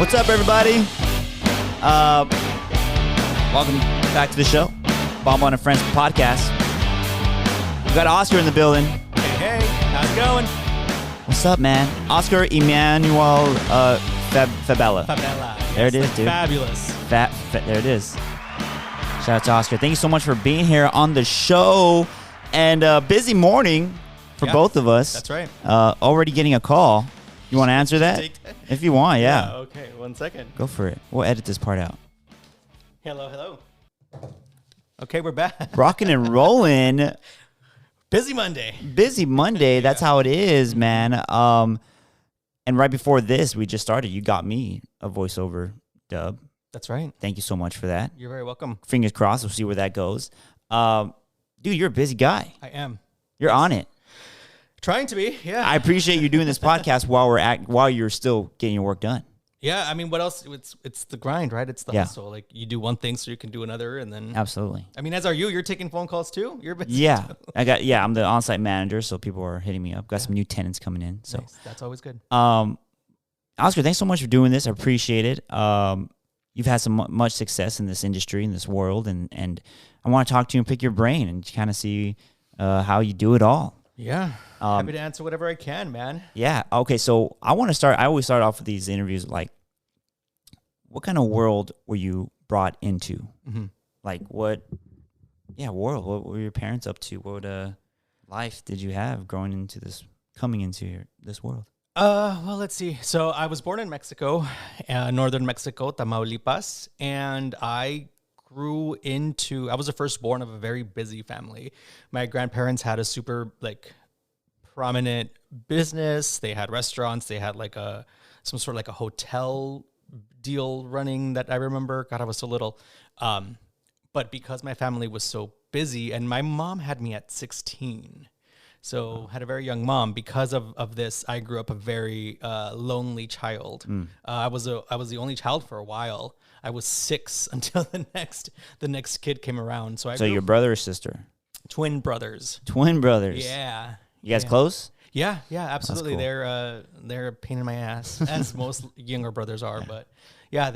What's up, everybody? Welcome back to the show, Bomb on and Friends podcast. We got Oscar in the building. Hey, how's it going? What's up, man? Oscar Emmanuel Fabela. Fabela. There it is, dude. Fabulous. There it is. Shout out to Oscar. Thank you so much for being here on the show. And busy morning for both of us. That's right. Already getting a call. You want to answer that? If you want, yeah. Okay, 1 second. Go for it. We'll edit this part out. Hello. Okay, we're back. Rocking and rolling. Busy Monday. That's how it is, man. And right before this, we just started. You got me a voiceover dub. That's right. Thank you so much for that. You're very welcome. Fingers crossed. We'll see where that goes. Dude, you're a busy guy. I am. You're on it. Trying to be, yeah. I appreciate you doing this podcast while you're still getting your work done. Yeah, I mean, what else? It's the grind, right? It's the hustle. Like, you do one thing so you can do another, and then... Absolutely. I mean, as are you. You're taking phone calls, too? You're busy, Yeah. too. I'm the on-site manager, so people are hitting me up. Got some new tenants coming in. So Nice. That's always good. Oscar, thanks so much for doing this. I appreciate it. You've had much success in this industry, in this world, and I want to talk to you and pick your brain and kind of see how you do it all. Yeah. Happy to answer whatever I can, man. Yeah. Okay. So I want to start. I always start off with these interviews like, what kind of world were you brought into? Mm-hmm. Like world? What were your parents up to? What life did you have coming into this world? Well, let's see. So I was born in Mexico, northern Mexico, Tamaulipas, and I was the firstborn of a very busy family. My grandparents had a super prominent business. They had restaurants. They had some sort of a hotel deal running that I remember. God, I was so little. But because my family was so busy, and my mom had me at 16, so had a very young mom. Because of this, I grew up a very lonely child. I was the only child for a while. I was 6 until the next kid came around. So your brother or sister? Twin brothers. Yeah. You guys close? Yeah, absolutely. Cool. They're a pain in my ass, as most younger brothers are. But yeah,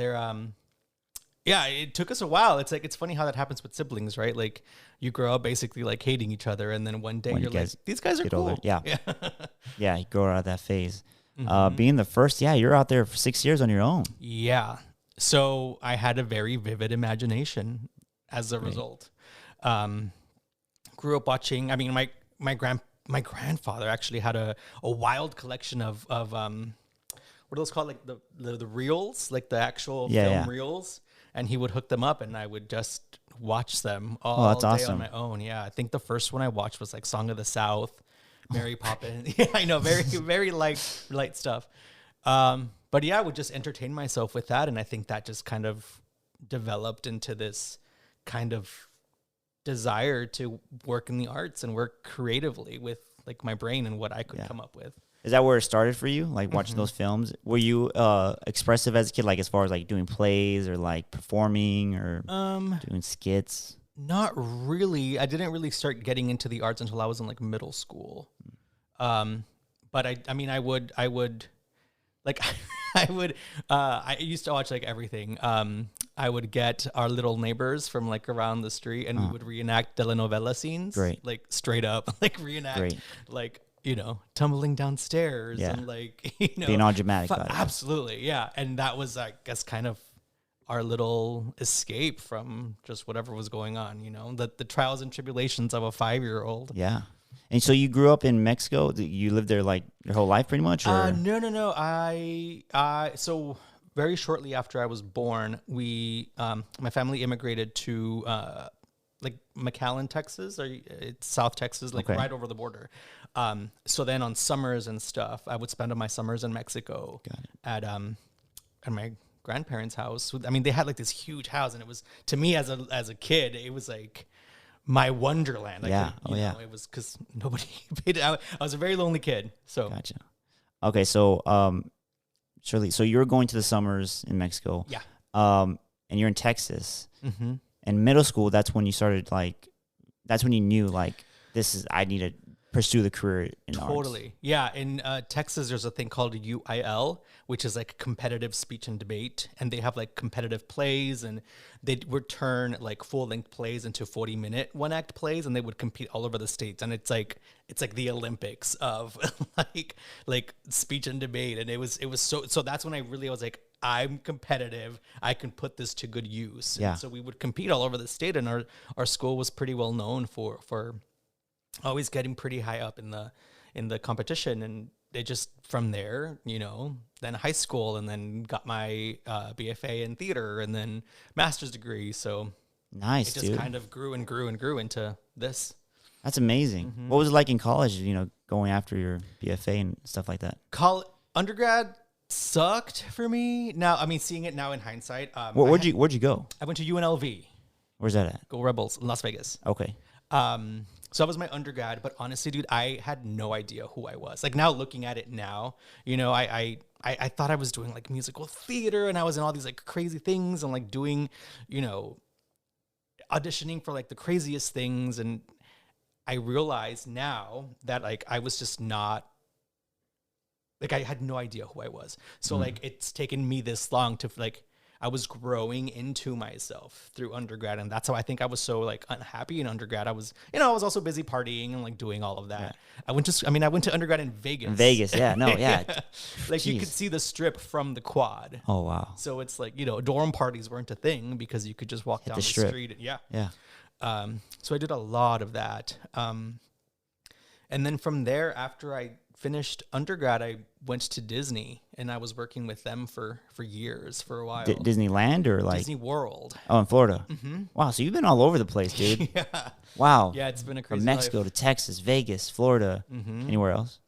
it took us a while. It's funny how that happens with siblings, right? Like, you grow up basically hating each other, and then one day you're like, these guys are cool. Older. Yeah. Yeah, you grow out of that phase. Being the first, you're out there for 6 years on your own. Yeah. So I had a very vivid imagination as a result. Grew up watching. I mean, my grandfather actually had a wild collection of what are those called? Like the reels, like the actual film reels. And he would hook them up, and I would just watch them all day awesome. on my own. Yeah, I think the first one I watched was Song of the South, Mary Poppins. Yeah, I know, very very light stuff. But yeah, I would just entertain myself with that, and I think that just kind of developed into this kind of desire to work in the arts and work creatively with my brain and what I could come up with. Is that where it started for you? Watching those films? Were you expressive as a kid, as far as doing plays or performing or doing skits? Not really. I didn't really start getting into the arts until I was in middle school. But I used to watch everything. I would get our little neighbors from around the street, and we would reenact telenovela scenes. Great. Straight up, reenact. Great. Tumbling downstairs and being all dramatic about it. Absolutely. Yeah. And that was, I guess, kind of our little escape from just whatever was going on, the trials and tribulations of a 5-year-old. Yeah. And so you grew up in Mexico? You lived there your whole life pretty much? Or? No. So very shortly after I was born, my family immigrated to McAllen, Texas. It's South Texas, right over the border. So then on summers and stuff, I would spend my summers in Mexico at my grandparents' house. I mean, they had this huge house, and it was, to me as a kid, it was my wonderland. It was because nobody paid it. I was a very lonely kid. So gotcha. Okay, so Shirley, so you were going to the summers in Mexico. Yeah. And you're in Texas. Mm-hmm. In middle school, that's when you started that's when you knew I need to pursue the career in arts. Totally. Yeah. In Texas, there's a thing called UIL, which is like competitive speech and debate. And they have like competitive plays, and they would turn like full length plays into 40-minute one act plays, and they would compete all over the states. And it's like the Olympics of like speech and debate. And it was so that's when I was like, I'm competitive. I can put this to good use. Yeah. And so we would compete all over the state, and our school was pretty well known for always getting pretty high up in the competition. And it just from there, then high school, and then got my BFA in theater, and then master's degree. So nice, it just kind of grew and grew and grew into this. That's amazing. Mm-hmm. What was it like in college, going after your BFA and stuff like that? Undergrad sucked for me. Now, I mean, seeing it now in hindsight. Where'd you go? I went to UNLV. Where's that at? Go Rebels in Las Vegas. Okay. So that was my undergrad, but honestly, dude, I had no idea who I was. Like now looking at it now, I thought I was doing like musical theater, and I was in all these like crazy things, and like doing, auditioning for like the craziest things. And I realize now that like I was just not, like I had no idea who I was. So like it's taken me this long to like, I was growing into myself through undergrad, and that's how I think I was so like unhappy in undergrad. I was also busy partying and like doing all of that. Yeah. I went to undergrad in Vegas. Vegas, yeah, no, yeah. Like you could see the Strip from the quad. Oh wow. So it's like dorm parties weren't a thing because you could just walk down the street. Yeah. So I did a lot of that, and then from there, after I finished undergrad, I went to Disney, and I was working with them for years, for a while. Disneyland or like Disney World? Oh, in Florida. Mm-hmm. Wow, so you've been all over the place, dude. Yeah. Wow. Yeah, it's been a crazy From Mexico life. to Texas, Vegas, Florida. Anywhere else?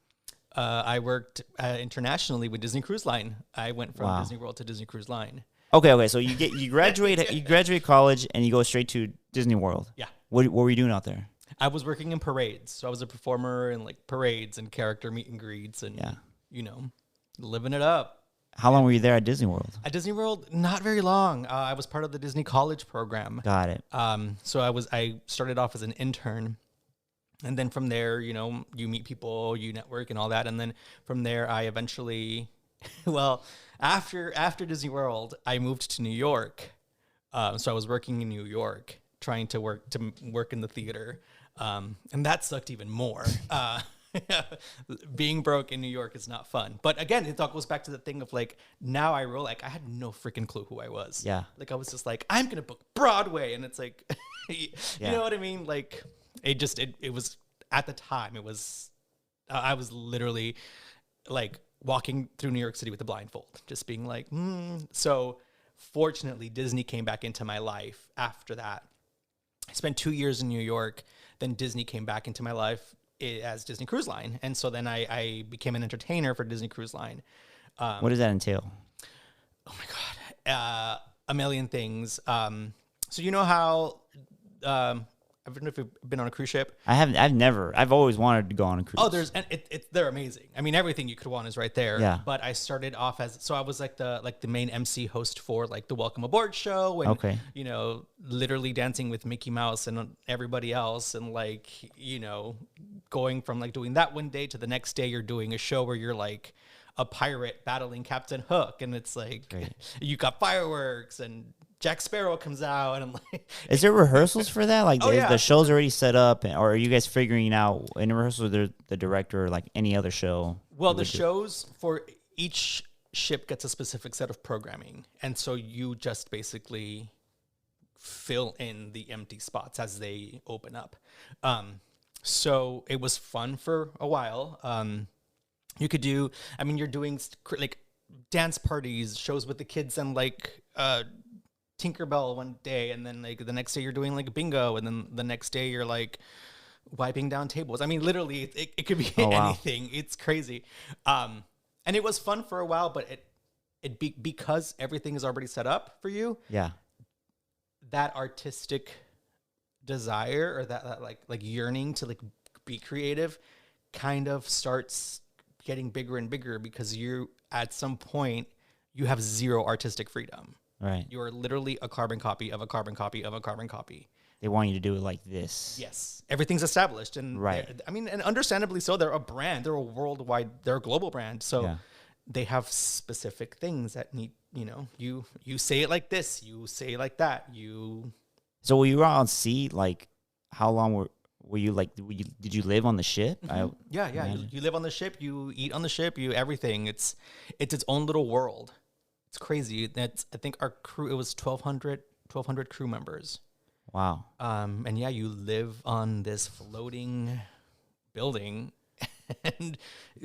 I worked internationally with Disney Cruise Line. I went from Disney World to Disney Cruise Line. Okay. So you graduate college, and you go straight to Disney World. Yeah. What were you doing out there? I was working in parades. So I was a performer in like parades and character meet and greets, and living it up. How long were you there at Disney World? At Disney World, not very long. I was part of the Disney College program. Got it. So I started off as an intern, and then from there, you meet people, you network and all that. And then from there, I eventually, after Disney World, I moved to New York. So I was working in New York, trying to work in the theater. And that sucked even more. Being broke in New York is not fun. But again, it all goes back to the thing of like, now I realize like I had no freaking clue who I was. Yeah. Like I was just like, I'm going to book Broadway. And it's like, you know what I mean? Like it was at the time, it was, I was literally like walking through New York City with a blindfold, just being like, So fortunately, Disney came back into my life after that. I spent 2 years in New York. Then Disney came back into my life as Disney Cruise Line. And so then I became an entertainer for Disney Cruise Line. What does that entail? Oh my God. A million things. So you know how, I don't know if you've been on a cruise ship. I haven't. I've always wanted to go on a cruise. Oh, they're amazing. I mean, everything you could want is right there. Yeah. But I started off so I was like the main MC host for like the Welcome Aboard show, and literally dancing with Mickey Mouse and everybody else, and like going from like doing that one day to the next day, you're doing a show where you're like a pirate battling Captain Hook, and it's like you got fireworks and Jack Sparrow comes out, and I'm like, is there rehearsals for that? Like, the show's already set up, or are you guys figuring out in rehearsal with the director, or like any other show? Well, the shows for each ship gets a specific set of programming, and so you just basically fill in the empty spots as they open up. So it was fun for a while. You could do, I mean, you're doing like dance parties, shows with the kids, and like Tinkerbell one day, and then like the next day you're doing like bingo, and then the next day you're like wiping down tables. I mean, literally, it could be anything. It's crazy. And it was fun for a while, but because everything is already set up for you. Yeah. That artistic desire, or that like yearning to like be creative kind of starts getting bigger and bigger, because you at some point you have zero artistic freedom. Right. You're literally a carbon copy of a carbon copy of a carbon copy. They want you to do it like this. Yes, everything's established, and Right. I mean, and understandably so. They're a brand. They're a worldwide. They're a global brand. So they have specific things that need. You say it like this. You say it like that. So when you were on sea, like, how long were you like? Did you live on the ship? Yeah. You live on the ship. You eat on the ship. You everything. It's its own little world. It's crazy. I think our crew. It was 1,200 crew members. Wow. And yeah, you live on this floating building, and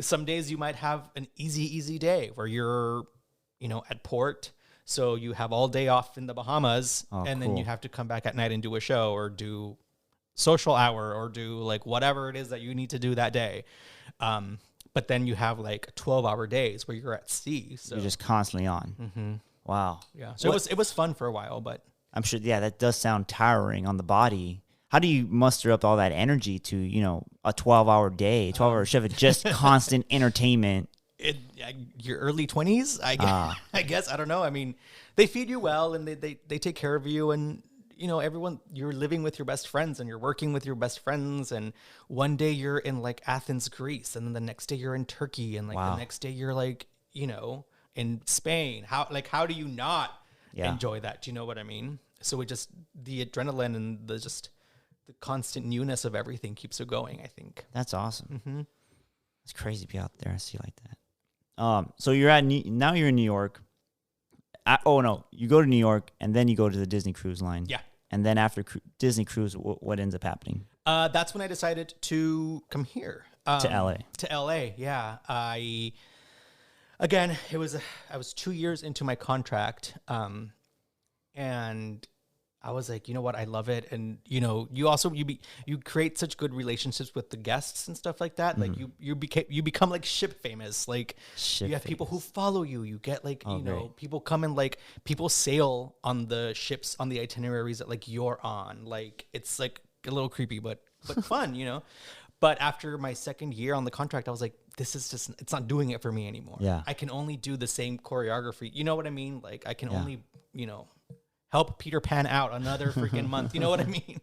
some days you might have an easy day where you're, at port. So you have all day off in the Bahamas, and then you have to come back at night and do a show or do social hour or do like whatever it is that you need to do that day. But then you have like 12-hour days where you're at sea. So you're just constantly on. Mm-hmm. Wow. Yeah. So it was fun for a while, but I'm sure, that does sound tiring on the body. How do you muster up all that energy to, a 12-hour day, 12-hour shift, just constant entertainment? Your early 20s, I guess. I don't know. I mean, they feed you well, and they take care of you, and, everyone, you're living with your best friends, and you're working with your best friends, and one day you're in, like, Athens, Greece, and then the next day you're in Turkey, and, like, the next day you're, like, in Spain. How do you not enjoy that? Do you know what I mean? So the adrenaline and the constant newness of everything keeps it going, I think. That's awesome. Mm-hmm. It's crazy to be out there and see like that. So you're now you're in New York. You go to New York and then you go to the Disney Cruise Line. Yeah. And then after Disney Cruise, what ends up happening? That's when I decided to come here. To LA. To LA, yeah. I was 2 years into my contract, and I was like, you know what, I love it, and you create such good relationships with the guests and stuff like that. Like you become like ship famous. Like you have people who follow you. You get like people come and like people sail on the ships on the itineraries that like you're on. Like it's like a little creepy, but fun, But after my second year on the contract, I was like, this is just, it's not doing it for me anymore. Yeah. I can only do the same choreography. You know what I mean? Like I can only, help Peter Pan out another freaking month. You know what I mean?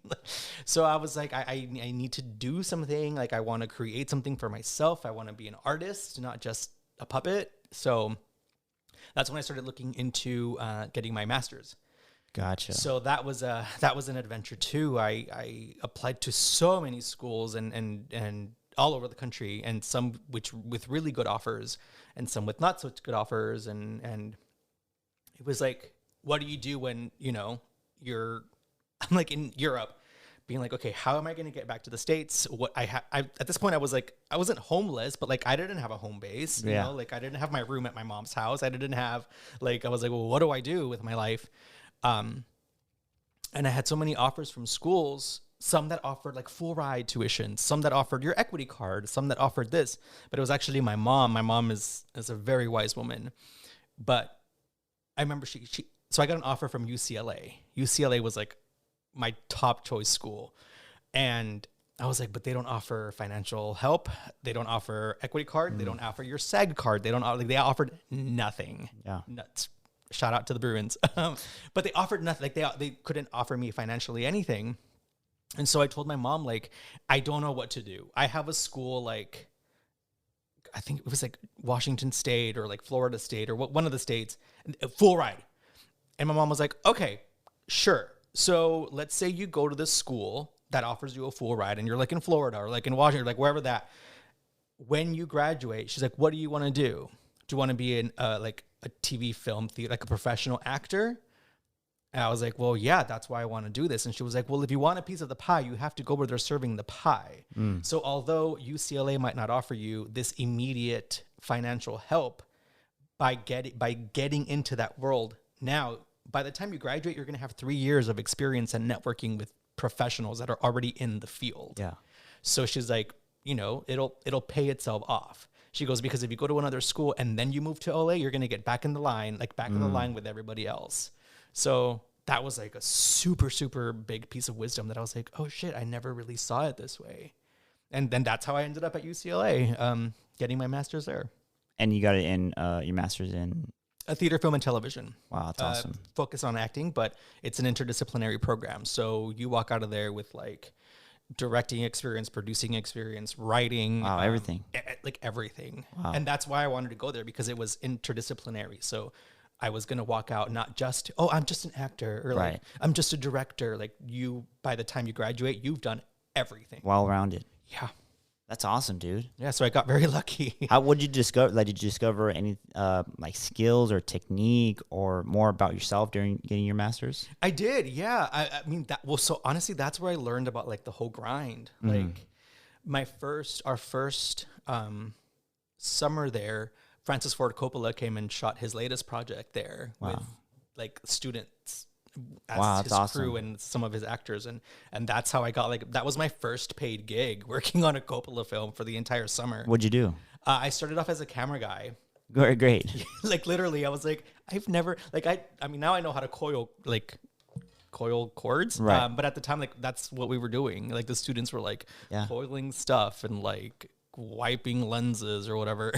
So I was like, I need to do something. Like I want to create something for myself. I want to be an artist, not just a puppet. So that's when I started looking into getting my master's. Gotcha. So that was an adventure too. I applied to so many schools and all over the country, and some with really good offers, and some with not such good offers, and it was like, what do you do when I'm like in Europe, being like, okay, how am I going to get back to the States? At this point I was like, I wasn't homeless, but like I didn't have a home base. You know, like I didn't have my room at my mom's house. I didn't have I was like, well, what do I do with my life? And I had so many offers from schools, some that offered like full ride tuition, some that offered your equity card, some that offered this, but it was actually my mom. My mom is a very wise woman, but I remember so I got an offer from UCLA. UCLA was like my top choice school. And I was like, but they don't offer financial help. They don't offer equity card. They don't offer your SAG card. They offered nothing. Yeah. Nuts. Shout out to the Bruins. But they offered nothing. Like they couldn't offer me financially anything. And so I told my mom, like, I don't know what to do. I have a school, like, I think it was like Washington State or like Florida State or one of the states, full ride. And my mom was like, okay, sure. So let's say you go to this school that offers you a full ride and you're like in Florida or like in Washington, or like wherever that. When you graduate, she's like, what do you want to do? Do you want to be in like a TV film theater, like a professional actor? And I was like, well, yeah, that's why I want to do this. And she was like, well, if you want a piece of the pie, you have to go where they're serving the pie. So although UCLA might not offer you this immediate financial help by getting into that world, now, by the time you graduate, you're going to have 3 years of experience and networking with professionals that are already in the field. Yeah. So she's like, it'll pay itself off. She goes, because if you go to another school and then you move to LA, you're going to get back in the line, like back in the line with everybody else. So that was like a super, super big piece of wisdom that I was like, oh shit, I never really saw it this way. And then that's how I ended up at UCLA, getting my master's there. And you got it in your master's in A theater, film, and television. Wow, that's awesome. Focus on acting, but it's an interdisciplinary program. So you walk out of there with like directing experience, producing experience, writing. Wow, everything. Like everything. Wow. And that's why I wanted to go there, because it was interdisciplinary. So I was going to walk out not just, oh, I'm just an actor, or like, I'm just a director. Like you, by the time you graduate, you've done everything. Well-rounded. Yeah. That's awesome, dude. Yeah, so I got very lucky. How would you discover? Like, did you discover any like skills or technique or more about yourself during getting your master's? I did, yeah. I mean that. Well, so honestly, that's where I learned about like the whole grind. Like our first summer there, Francis Ford Coppola came and shot his latest project there with like students as his crew and some of his actors, and that's how I got like, that was my first paid gig, working on a Coppola film for the entire summer. What'd you do? I started off as a camera guy. Great. Like literally, I was like, I've never like I mean now I know how to coil cords, right? But at the time, like that's what we were doing. Like the students were like coiling stuff and like wiping lenses or whatever.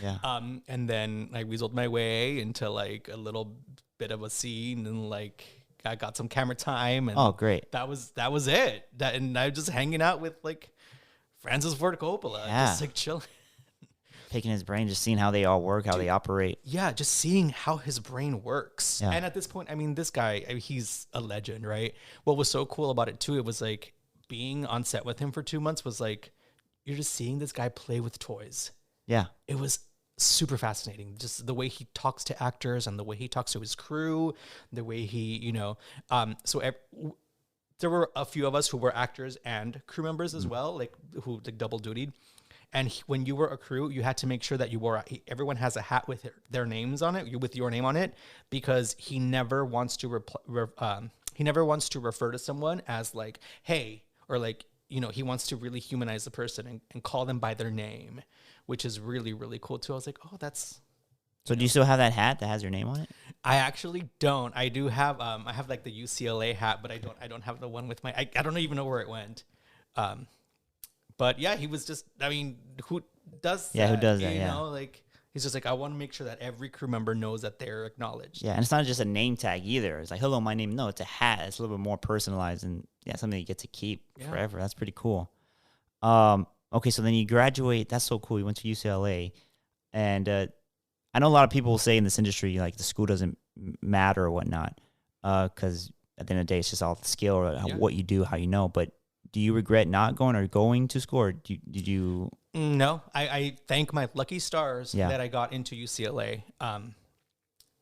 And then I weaseled my way into like a little bit of a scene, and like I got some camera time, and great. That was it. And I was just hanging out with like Francis Ford Coppola, just like chilling, picking his brain, just seeing how they all work, how they operate. Yeah, just seeing how his brain works. And at this point, I mean, this guy, he's a legend, right? What was so cool about it too, it was like being on set with him for 2 months was like, you're just seeing this guy play with toys. Yeah. It was super fascinating. Just the way he talks to actors and the way he talks to his crew, the way he, there were a few of us who were actors and crew members as well, like who like double dutied. And when you were a crew, you had to make sure that you wore, everyone has a hat with their names on it, with your name on it, because he never wants to refer to someone as like, hey, or like, he wants to really humanize the person and call them by their name, which is really, really cool too. I was like, oh, that's. So do you still have that hat that has your name on it? I actually don't. I do have, I have like the UCLA hat, but I don't have the one with I don't even know where it went. But yeah, he was just, I mean, who does that? Yeah, who does that? You know, like, he's just like, I want to make sure that every crew member knows that they're acknowledged. Yeah, and it's not just a name tag either. It's like, hello, my name. No, it's a hat. It's a little bit more personalized and something you get to keep forever. That's pretty cool. Okay, so then you graduate. That's so cool. You went to UCLA. And I know a lot of people will say in this industry, like, the school doesn't matter or whatnot, because at the end of the day, it's just all the skill or what you do, how you know. But do you regret not going or going to school, or did you? No, I thank my lucky stars that I got into UCLA.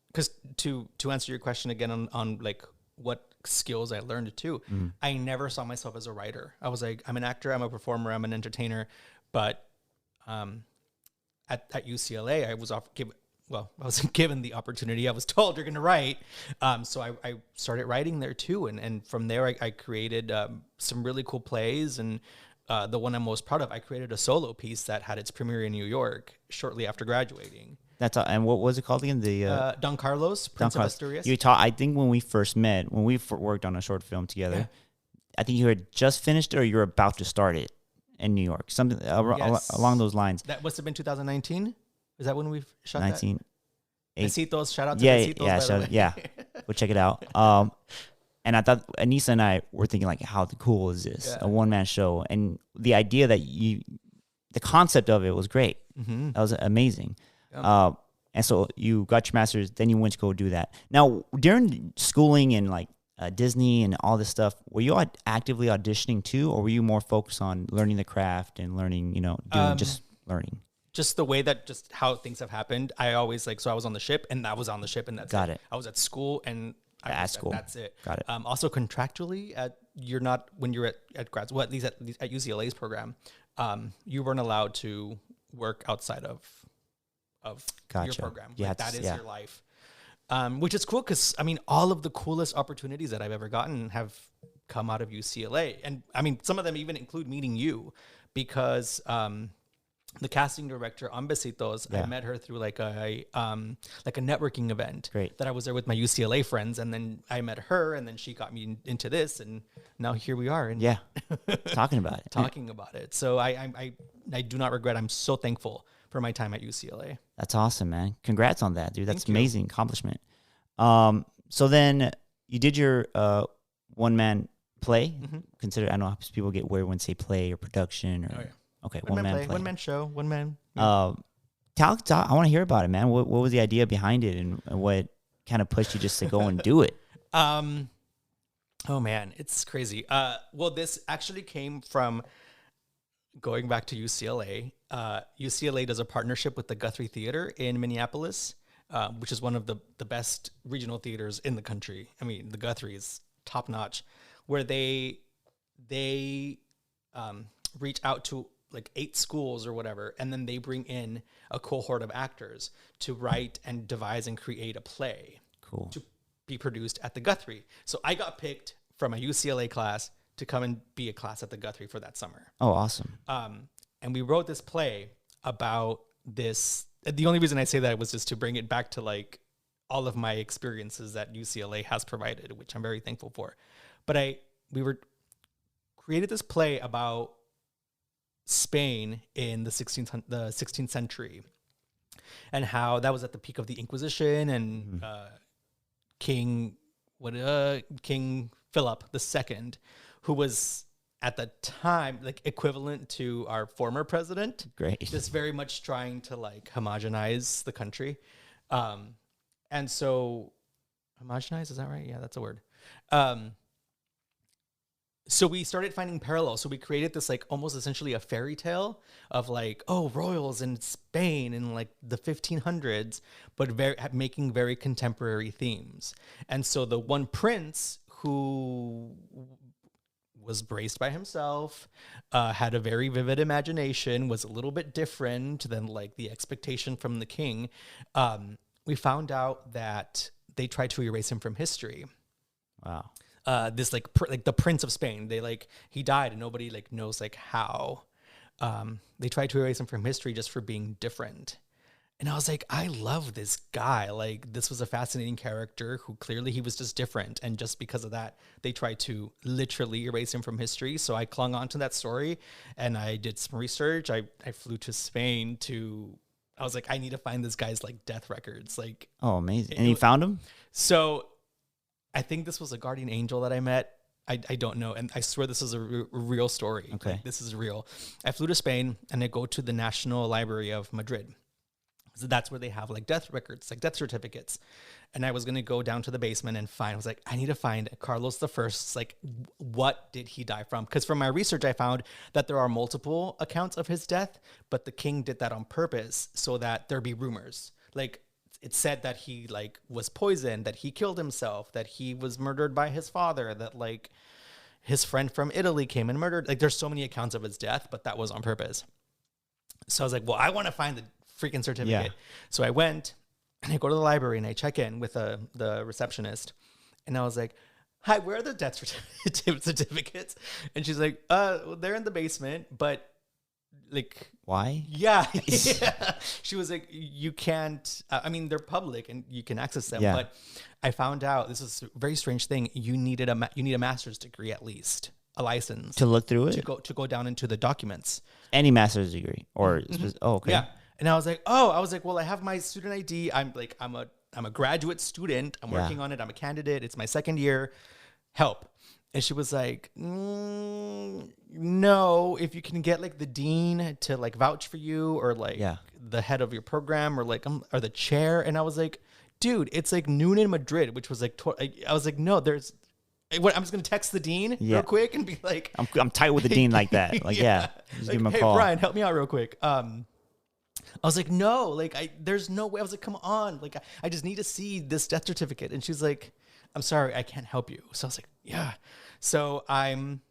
Because to answer your question again on like what skills I learned too, I never saw myself as a writer. I was like, I'm an actor, I'm a performer, I'm an entertainer. But at UCLA, I wasn't given the opportunity. I was told you're going to write. So I started writing there too. And from there, I created some really cool plays. And the one I'm most proud of, I created a solo piece that had its premiere in New York shortly after graduating. And what was it called again? The Don Carlos, Prince of Asturias. I think when we first met, when we worked on a short film together, I think you had just finished it or you were about to start it in New York. Something along those lines. That must have been 2019. Is that when we shot 19, that? Besitos, shout out to Besitos. Yeah. Go check it out. And I thought Anissa and I were thinking like, how cool is this? Yeah. A one-man show. And the idea that the concept of it was great. Mm-hmm. That was amazing. Yeah. And so you got your master's, then you went to go do that. Now, during schooling and like Disney and all this stuff, were you actively auditioning too, or were you more focused on learning the craft and learning, just learning? Just the way that just how things have happened. I always so I was on the ship and I was on the ship and that's it. I was at school and school. That's it. Got it. Also contractually when you're at grad school, at least at UCLA's program, you weren't allowed to work outside of your program. Yeah, that is your life. Which is cool because I mean all of the coolest opportunities that I've ever gotten have come out of UCLA. And I mean some of them even include meeting you because the casting director on Besitos, I met her through like a networking event. Great. That I was there with my UCLA friends, and then I met her, and then she got me into this, and now here we are. And talking about it. So I do not regret. I'm so thankful for my time at UCLA. That's awesome, man. Congrats on that, dude. That's Thank you. amazing accomplishment. So then you did your one-man play. Consider, I don't know how people get weird when they say play or production or okay, one-man play. One-man show, one-man. Talk, I want to hear about it, man. What was the idea behind it, and what kind of pushed you just to go and do it? Oh man, it's crazy. Well, this actually came from going back to UCLA. UCLA does a partnership with the Guthrie Theater in Minneapolis, which is one of the best regional theaters in the country. I mean, the Guthrie is top notch, where they reach out to like 8 schools or whatever, and then they bring in a cohort of actors to write and devise and create a play. Cool. To be produced at the Guthrie. So I got picked from a UCLA class to come and be a class at the Guthrie for that summer. Oh, awesome. And we wrote this play about this. The only reason I say that was just to bring it back to like all of my experiences that UCLA has provided, which I'm very thankful for. But we created this play about Spain in the 16th century, and how that was at the peak of the Inquisition, and King Philip II, who was at the time like equivalent to our former president. Great. Just very much trying to like homogenize the country. And so homogenize, is that right? Yeah, that's a word. So we started finding parallels. So we created this like almost essentially a fairy tale of like, oh, royals in Spain in like the 1500s, but making very contemporary themes. And so the one prince who was raised by himself, had a very vivid imagination, was a little bit different than like the expectation from the king. We found out that they tried to erase him from history. Wow. This like the Prince of Spain, he died and nobody like knows like how. They tried to erase him from history just for being different. And I was like, I love this guy. Like, this was a fascinating character who clearly he was just different. And just because of that, they tried to literally erase him from history. So I clung on to that story and I did some research. I flew to Spain I was like, I need to find this guy's like death records. Like, oh, amazing. And you found him? So I think this was a guardian angel that I met. I don't know. And I swear this is a real story. Okay. Like, this is real. I flew to Spain and I go to the National Library of Madrid. So that's where they have like death records, like death certificates. And I was going to go down to the basement and I was like, I need to find Carlos I. Like, what did he die from? Because from my research, I found that there are multiple accounts of his death, but the king did that on purpose so that there be rumors. Like, it said that he like was poisoned, that he killed himself, that he was murdered by his father, that like his friend from Italy came and murdered. Like, there's so many accounts of his death, but that was on purpose. So I was like, well, I want to find the freaking certificate. Yeah. So I went and I go to the library and I check in with the receptionist and I was like, hi, where are the death certificates? And she's like, they're in the basement, but like, why? Yeah. Yeah. She was like, you can't, I mean, they're public and you can access them. Yeah. But I found out, this is a very strange thing. You need a master's degree, at least a license to look through it, to go down into the documents. Any master's degree or, oh, okay. Yeah. And I was like, well, I have my student ID. I'm a graduate student. I'm working on it. I'm a candidate. It's my second year. Help. And she was like, no, if you can get like the dean to like vouch for you or like the head of your program or like, or the chair. And I was like, dude, it's like noon in Madrid, which was like, I was like, no, I'm just going to text the dean real quick and be like, I'm tight with the dean like that. Like, just like, give him a hey, call. Brian, help me out real quick. I was like, no, like there's no way. I was like, come on. Like, I just need to see this death certificate. And she's like, I'm sorry, I can't help you. So I was like, yeah. So I'm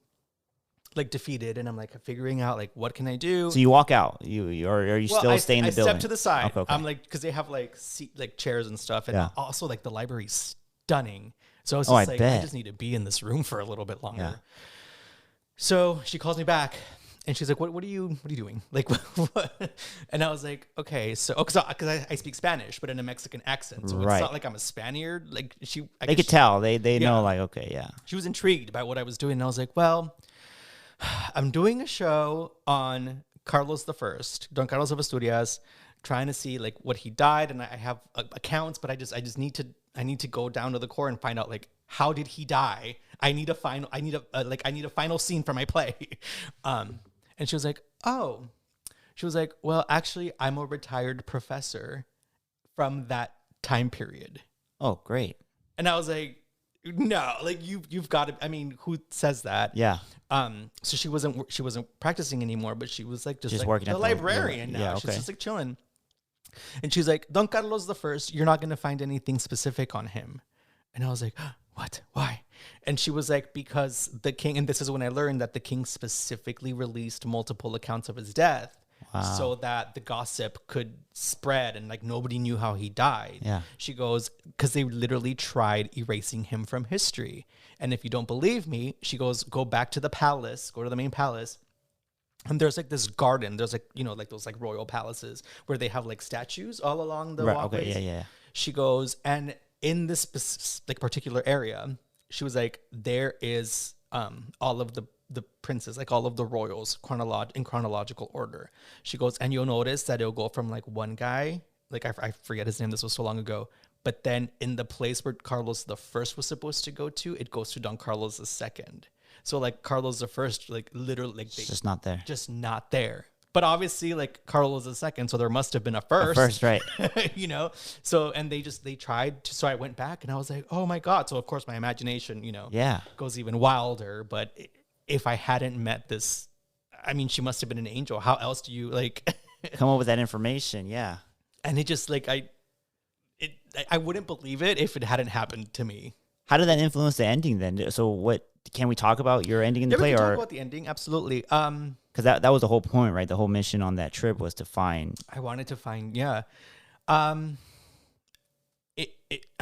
like defeated and I'm like figuring out like, what can I do? So you walk out, or are you still staying in the building? I step to the side. Okay. I'm like, cause they have like chairs and stuff. And also like the library's stunning. So I was I just I just need to be in this room for a little bit longer. Yeah. So she calls me back. And she's like, what are you doing? Like, what? And I was like, okay, so, cause I speak Spanish, but in a Mexican accent. So it's not like I'm a Spaniard. Like they could tell, they know like, okay. Yeah. She was intrigued by what I was doing. And I was like, well, I'm doing a show on Carlos the First, Don Carlos of Asturias, trying to see like what he died, and I have accounts, but I just need to go down to the core and find out like how did he die. I need a final scene for my play. And she was like, oh, well, actually, I'm a retired professor from that time period. Oh, great. And I was like, no, like you've got to, I mean, who says that? Yeah. So she wasn't practicing anymore, but she was like just like working the at librarian now. Yeah, okay. She's just like chilling. And she's like, Don Carlos the First, you're not going to find anything specific on him. And I was like, what? Why? And she was like, because the king, and this is when I learned that the king specifically released multiple accounts of his death. Wow. So that the gossip could spread and like nobody knew how he died. Yeah. She goes, because they literally tried erasing him from history. And if you don't believe me, she goes, go back to the palace, go to the main palace. And there's like this garden. There's like, you know, like those like royal palaces where they have like statues all along the walkways. Okay, yeah. She goes, and in this like particular area, she was like, there is all of the princes, like all of the royals in chronological order. She goes, and you'll notice that it'll go from like one guy, like I forget his name, this was so long ago, but then in the place where Carlos the First was supposed to go to, it goes to Don Carlos the Second. So like Carlos the First, like literally, like just not there. Just not there. But obviously, like Carlos the Second, so there must have been a first. A first, right? You know. So and they tried to. So I went back and I was like, oh my god. So of course my imagination, you know, goes even wilder. But if I hadn't met this, I mean, she must have been an angel. How else do you like come up with that information? Yeah. And it just like I wouldn't believe it if it hadn't happened to me. How did that influence the ending then? So what can we talk about your ending in the play? We can talk about the ending, absolutely. Because that was the whole point, right? The whole mission on that trip was to find. I wanted to find, yeah. I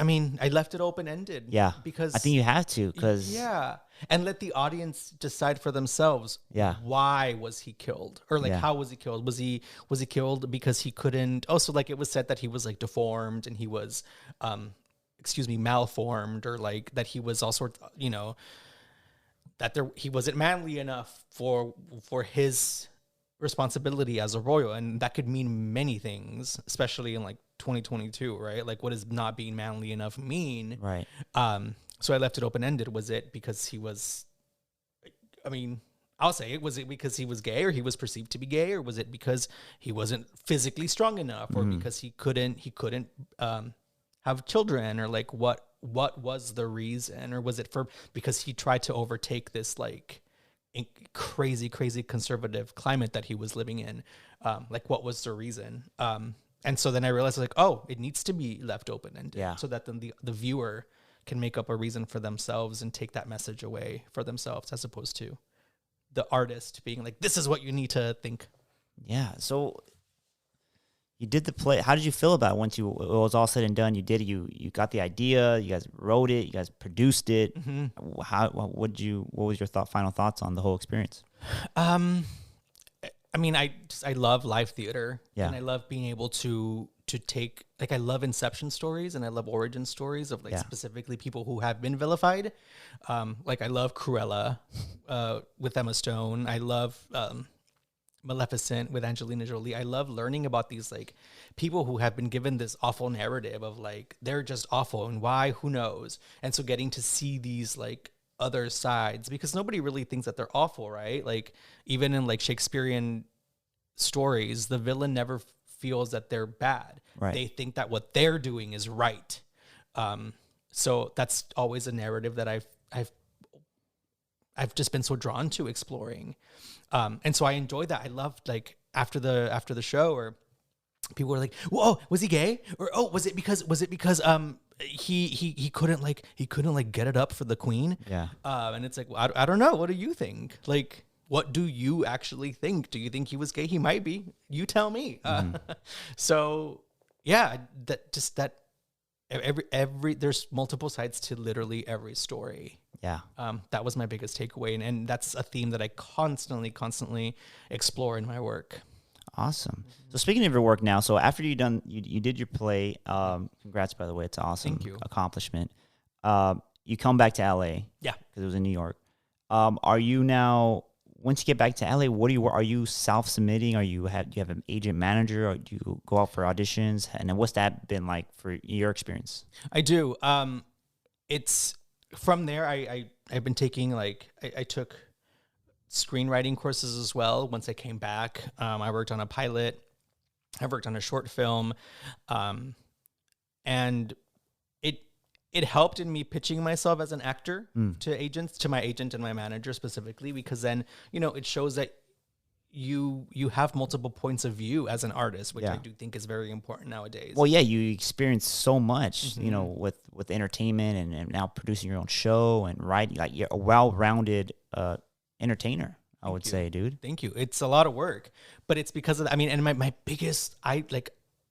mean, I left it open ended. Yeah, because I think you have to, because and let the audience decide for themselves. Yeah, why was he killed, or like how was he killed? Was he killed because he couldn't? Also, like it was said that he was like deformed and he was, malformed, or like that he was all sorts, you know, that he wasn't manly enough for his responsibility as a royal, and that could mean many things, especially in like 2022, right? Like, what does not being manly enough mean? Right. So I left it open ended. Was it because he was? I mean, I'll say it. Was it because he was gay, or he was perceived to be gay, or was it because he wasn't physically strong enough, or because he couldn't have children, or like what was the reason, or was it because he tried to overtake this like crazy conservative climate that he was living in? Like, what was the reason? And so then I realized, like, oh, it needs to be left open-ended, so that then the viewer can make up a reason for themselves and take that message away for themselves, as opposed to the artist being like, this is what you need to think. Yeah. So you did the play. How did you feel about it once it was all said and done? You did it. You got the idea. You guys wrote it. You guys produced it. Mm-hmm. What was your final thoughts on the whole experience? I mean, I love live theater, and I love being able to take, like, I love inception stories, and I love origin stories of like specifically people who have been vilified. Like, I love Cruella with Emma Stone. I love Maleficent with Angelina Jolie. I love learning about these like people who have been given this awful narrative of like they're just awful, and why, who knows. And so getting to see these like other sides, because nobody really thinks that they're awful, right? Like, even in like Shakespearean stories, the villain never feels that they're bad. Right. They think that what they're doing is right. So that's always a narrative that I've just been so drawn to exploring. And so I enjoyed that. I loved, like, after the show, or people were like, "Whoa, was he gay?" Or, "Oh, was it because he couldn't get it up for the queen?" Yeah. And it's like, well, I don't know. What do you think? Like, what do you actually think? Do you think he was gay? He might be. You tell me. So yeah, every there's multiple sides to literally every story. Yeah. That was my biggest takeaway. And that's a theme that I constantly explore in my work. Awesome. So speaking of your work now, so after you did your play, congrats, by the way, it's an awesome Thank you. accomplishment. You come back to LA. Yeah. Because it was in New York. Are you now once you get back to LA, are you self-submitting? Do you have an agent manager, or do you go out for auditions? And then what's that been like for your experience? I do. It's from there. I've been taking I took screenwriting courses as well. Once I came back, I worked on a pilot. I worked on a short film, and it helped in me pitching myself as an actor to agents, to my agent and my manager specifically, because then, it shows that you have multiple points of view as an artist, which I do think is very important nowadays. Well, yeah, you experience so much, with entertainment and now producing your own show and writing. Like, you're a well-rounded entertainer, I would say, dude. Thank you. It's a lot of work, but it's because of, and my biggest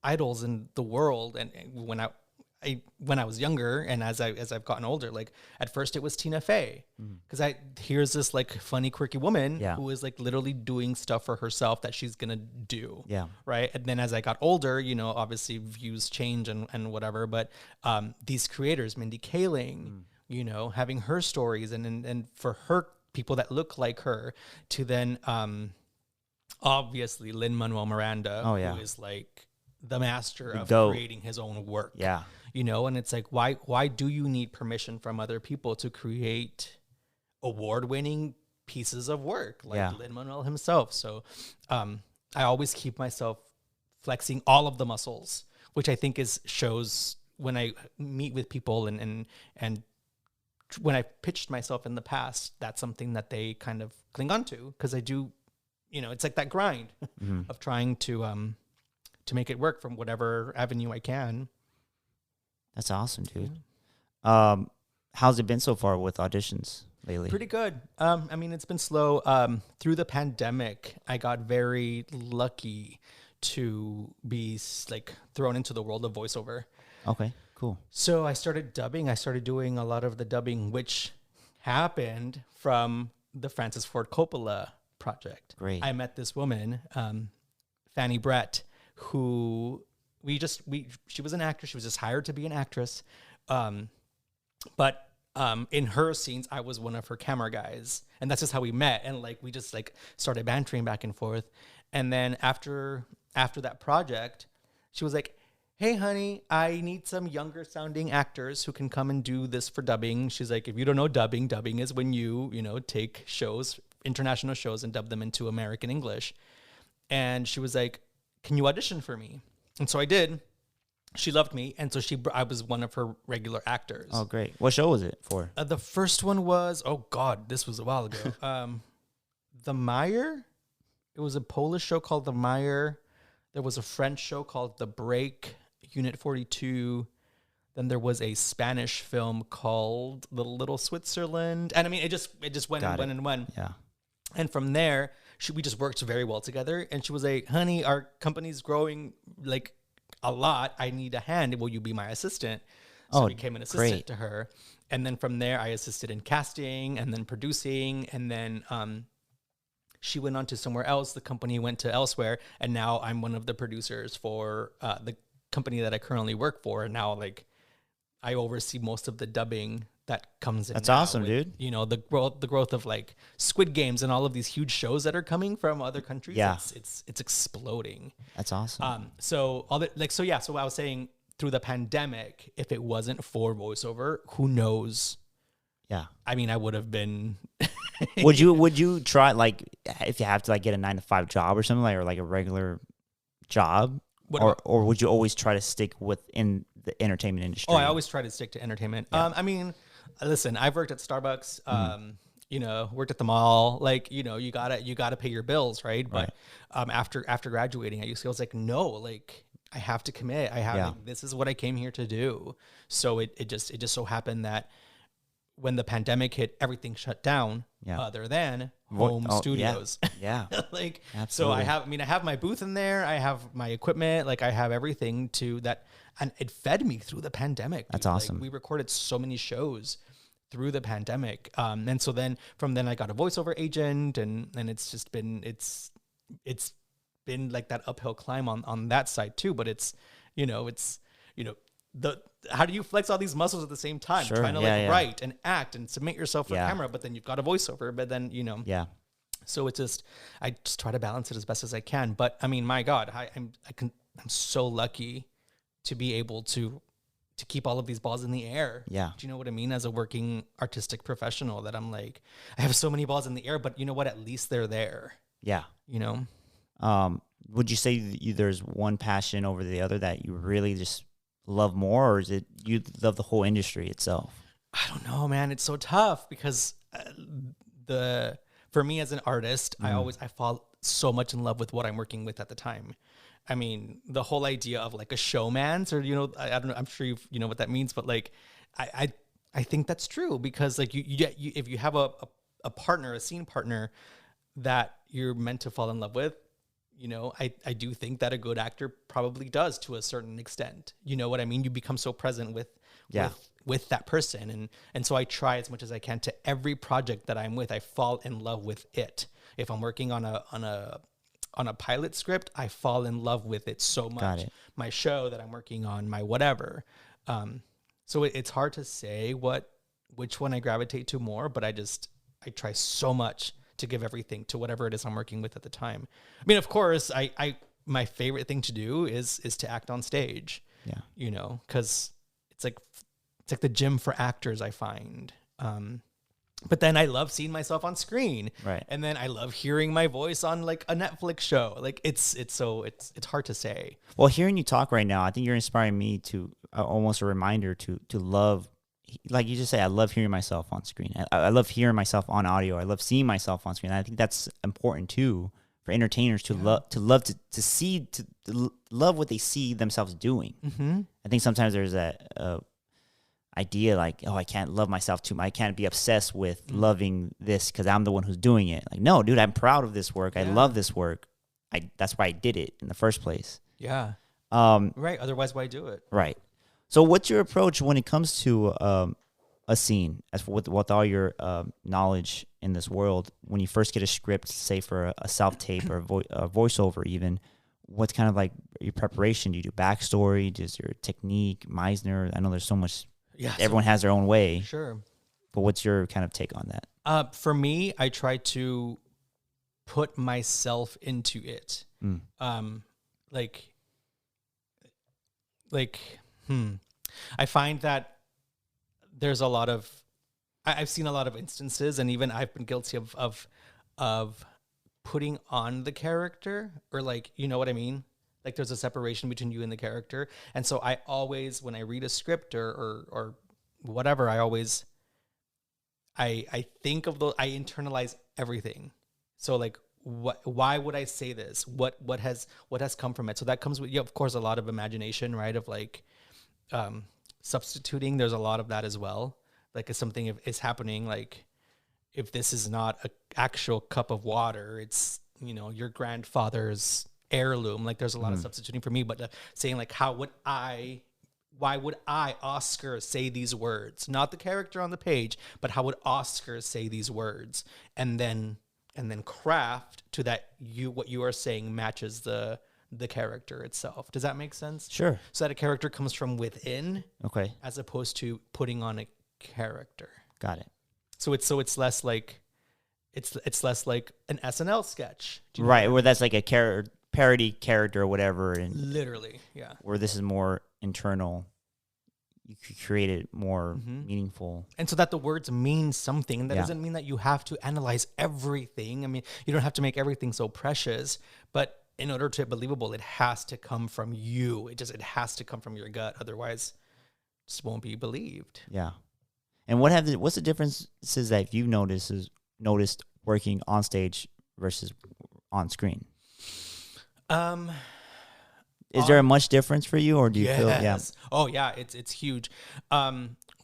idols in the world, and when I was younger and as I've gotten older, like at first it was Tina Fey, because here's this like funny, quirky woman who is like literally doing stuff for herself that she's gonna do. Yeah. Right. And then as I got older, obviously views change and whatever, but these creators, Mindy Kaling, having her stories and for her people that look like her, to then obviously Lin-Manuel Miranda, who is like the master of creating his own work. Yeah. And it's like, why do you need permission from other people to create award-winning pieces of work like Lin-Manuel himself? So I always keep myself flexing all of the muscles, which I think shows when I meet with people and when I pitched myself in the past, that's something that they kind of cling on to, because I do, it's like that grind of trying to make it work from whatever avenue I can. That's awesome, dude. How's it been so far with auditions lately? Pretty good. It's been slow. Through the pandemic, I got very lucky to be like thrown into the world of voiceover. Okay, cool. So I started dubbing. I started doing a lot of the dubbing, which happened from the Francis Ford Coppola project. Great. I met this woman, Fanny Brett, who she was an actress. She was just hired to be an actress. But in her scenes, I was one of her camera guys, and that's just how we met. And like, we just like started bantering back and forth. And then after that project, she was like, "Hey honey, I need some younger sounding actors who can come and do this for dubbing." She's like, "If you don't know dubbing is when you take shows, international shows, and dub them into American English." And she was like, "Can you audition for me?" And so I did. She loved me, and so I was one of her regular actors. Oh, great. What show was it for? The first one was, oh God, this was a while ago. The Meyer. It was a Polish show called The Meyer. There was a French show called The Break, Unit 42. Then there was a Spanish film called The Little Switzerland. And it just went and went. Yeah. And from there, we just worked very well together. And she was like, "Honey, our company's growing like a lot. I need a hand. Will you be my assistant?" So I became an assistant to her. And then from there, I assisted in casting and then producing. And then she went on to somewhere else. The company went to elsewhere. And now I'm one of the producers for the company that I currently work for. And now like I oversee most of the dubbing that comes in. That's awesome, dude. The growth of like Squid Games and all of these huge shows that are coming from other countries. Yeah. It's exploding. That's awesome. So I was saying, through the pandemic, if it wasn't for voiceover, who knows? Yeah. I would have been. Would you try, like, if you have to like get a 9-to-5 job or something, like, or like a regular job, or would you always try to stick within the entertainment industry? Oh, I always try to stick to entertainment. Yeah. Listen, I've worked at Starbucks, worked at the mall, like, you gotta pay your bills. Right. But, after graduating at UCLA, I was like, no, like I have to commit. This is what I came here to do. So it just so happened that when the pandemic hit, everything shut down other than home studios. Yeah. Like, absolutely. So I have my booth in there. I have my equipment. Like I have everything that, and it fed me through the pandemic. That's awesome. Like, we recorded so many shows through the pandemic. And so then from then I got a voiceover agent and it's just been, it's been like that uphill climb on that side too. But how do you flex all these muscles at the same time? Sure. Trying to write and act and submit yourself for camera, but then you've got a voiceover, but then, Yeah. So it's just, I just try to balance it as best as I can. But I mean, my God, I'm so lucky to be able to keep all of these balls in the air. Yeah. Do you know what I mean? As a working artistic professional, that I'm like, I have so many balls in the air, but you know what? At least they're there. Yeah. You know? Would you say there's one passion over the other that you really just love more, or is it you love the whole industry itself? I don't know, man. It's so tough because for me as an artist, I fall so much in love with what I'm working with at the time. I mean, the whole idea of like a showman's, or, you know, I don't know, I'm sure you know what that means, but like, I think that's true, because like you if you have a partner, a scene partner that you're meant to fall in love with, you know, I do think that a good actor probably does to a certain extent. You know what I mean? You become so present with that person. And so I try as much as I can to every project that I'm with, I fall in love with it. If I'm working on a pilot script, I fall in love with it so much. My show that I'm working on, my whatever. So it's hard to say which one I gravitate to more, but I try so much to give everything to whatever it is I'm working with at the time. I mean, of course, my favorite thing to do is to act on stage. Yeah. You know, because it's like the gym for actors, I find. But then I love seeing myself on screen. Right. And then I love hearing my voice on like a Netflix show. Like it's hard to say. Well, hearing you talk right now, I think you're inspiring me to almost a reminder to love, like you just say, I love hearing myself on screen. I love hearing myself on audio. I love seeing myself on screen. And I think that's important too for entertainers to love to love what they see themselves doing. Mm-hmm. I think sometimes there's a idea like, oh, I can't love myself too much. I can't be obsessed with loving this because I'm the one who's doing it. Like, no, dude, I'm proud of this work. I love this work. That's why I did it in the first place. Yeah. Right. Otherwise, why do it? Right. So what's your approach when it comes to a scene, as for with all your knowledge in this world? When you first get a script, say for a self-tape or a voiceover even, what's kind of like your preparation? Do you do backstory? Does your technique, Meisner? I know there's so much. Yeah, everyone has their own way. Sure. But what's your kind of take on that? For me, I try to put myself into it. I find that there's a lot of, I've seen a lot of instances, and even I've been guilty of putting on the character, or like, you know what I mean? Like there's a separation between you and the character. And so I always, when I read a script or whatever, I think of those, I internalize everything. So like, why would I say this? What has come from it? So that comes with, of course, a lot of imagination, right? Of like, substituting. There's a lot of that as well. Like if something is happening, like if this is not an actual cup of water, it's, you know, your grandfather's heirloom. Like there's a lot of substituting for me, but saying like, why would I, Oscar, say these words? Not the character on the page, but how would Oscar say these words? And then craft to that what you are saying matches the character itself. Does that make sense? Sure. So that a character comes from within, okay, as opposed to putting on a character. Got it. So it's less like it's less like an SNL sketch, right? Where that's like a parody character or whatever, and literally, yeah. Where this is more internal, you could create it more meaningful, and so that the words mean something. And that doesn't mean that you have to analyze everything. I mean, you don't have to make everything so precious, but in order to be believable, it has to come from you. It has to come from your gut. Otherwise, it just won't be believed. Yeah. And what's the differences that you've noticed working on stage versus on screen? Is there a much difference for you, or do you feel? Yeah. Oh yeah, it's huge.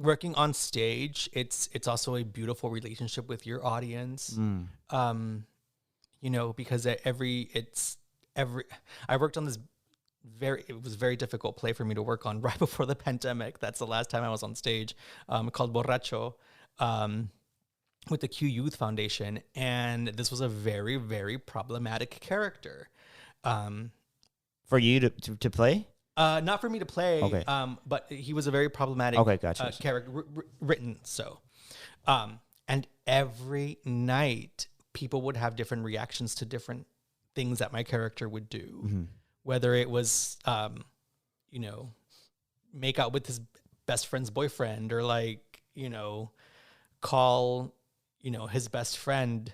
Working on stage, it's also a beautiful relationship with your audience. You know, because I worked on this it was a very difficult play for me to work on right before the pandemic. That's the last time I was on stage, called Borracho, with the Q Youth Foundation. And this was a very, very problematic character. For you to play? Not for me to play, okay. But he was a very problematic character, written so. And every night people would have different reactions to different things that my character would do. Mm-hmm. Whether it was, you know, make out with his best friend's boyfriend, or like, you know, call, you know, his best friend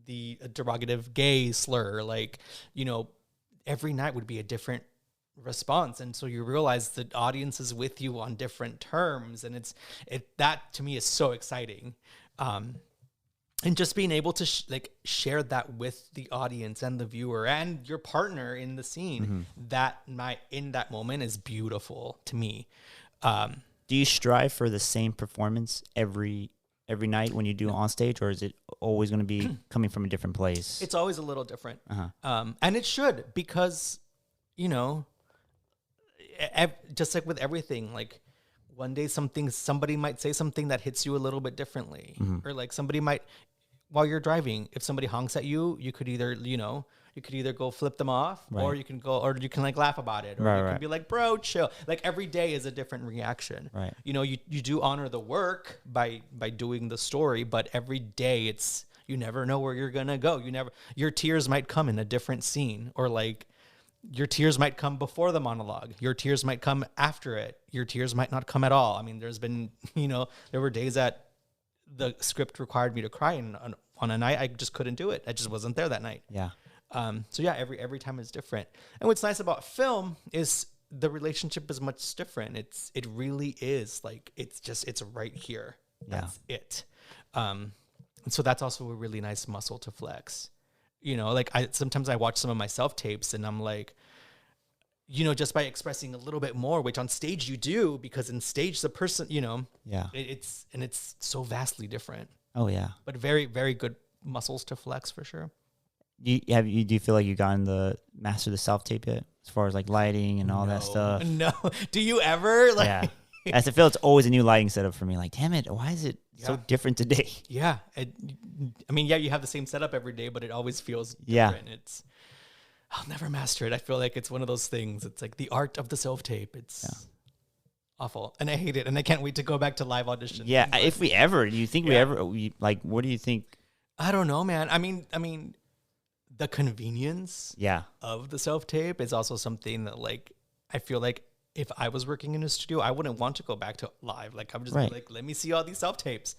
the derogative gay slur, like, you know, every night would be a different response. And so you realize the audience is with you on different terms. And that to me is so exciting. And just being able to share that with the audience and the viewer and your partner in the scene, in that moment is beautiful to me. Do you strive for the same performance every night when you do on stage, or is it always going to be coming from a different place? It's always a little different. And it should, because, you know, just like with everything, like one day somebody might say something that hits you a little bit differently, or like somebody might, while you're driving, if somebody honks at you, you could either, you know, go flip them off, or you can like laugh about it, or you can be like, bro, chill. Like every day is a different reaction. Right. You know, you do honor the work by doing the story, but every day you never know where you're going to go. Your tears might come in a different scene, or like your tears might come before the monologue. Your tears might come after it. Your tears might not come at all. I mean, there's been, you know, there were days that the script required me to cry, and on a night I just couldn't do it. I just wasn't there that night. Yeah. So yeah, every time is different. And what's nice about film is the relationship is much different. It really is like, it's right here. That's it. And so that's also a really nice muscle to flex. You know, like sometimes I watch some of my self-tapes and I'm like, you know, just by expressing a little bit more, which on stage you do, because in stage the person, you know, it's so vastly different. Oh yeah. But very, very good muscles to flex for sure. Do you feel like you gotten the master the self-tape yet, as far as like lighting and all that stuff? No. Do you ever? Like, yeah. As I feel, it's always a new lighting setup for me. Like, damn it, why is it so different today? Yeah. I mean, you have the same setup every day, but it always feels different. I'll never master it. I feel like it's one of those things. It's like the art of the self-tape. It's awful. And I hate it. And I can't wait to go back to live auditions. Yeah. If we ever, do you think what do you think? I don't know, man. I mean, the convenience of the self-tape is also something that, like, I feel like if I was working in a studio, I wouldn't want to go back to live. Like, I'm just like, let me see all these self-tapes.